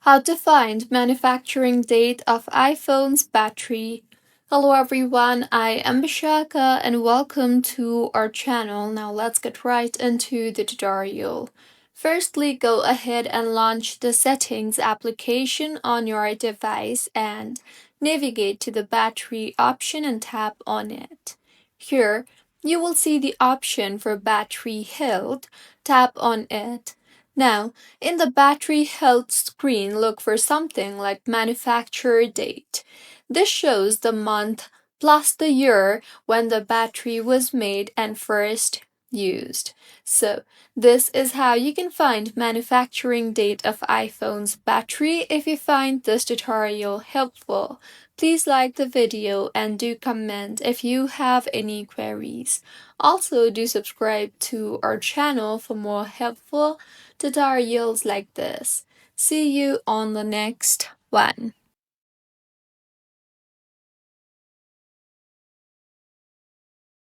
How to find manufacturing date of iPhone's battery. Hello everyone, I am Bishaka and welcome to our channel. Now let's get right into the tutorial. Firstly, go ahead and launch the settings application on your device and navigate to the battery option and tap on it. Here, you will see the option for battery health. Tap on it. Now, in the battery health screen, look for something like manufacturer date. This shows the month plus the year when the battery was made and first used. So, this is how you can find manufacturing date of iPhone's battery. If you find this tutorial helpful, please like the video and do comment if you have any queries. Also, do subscribe to our channel for more helpful tutorials like this. See you on the next one.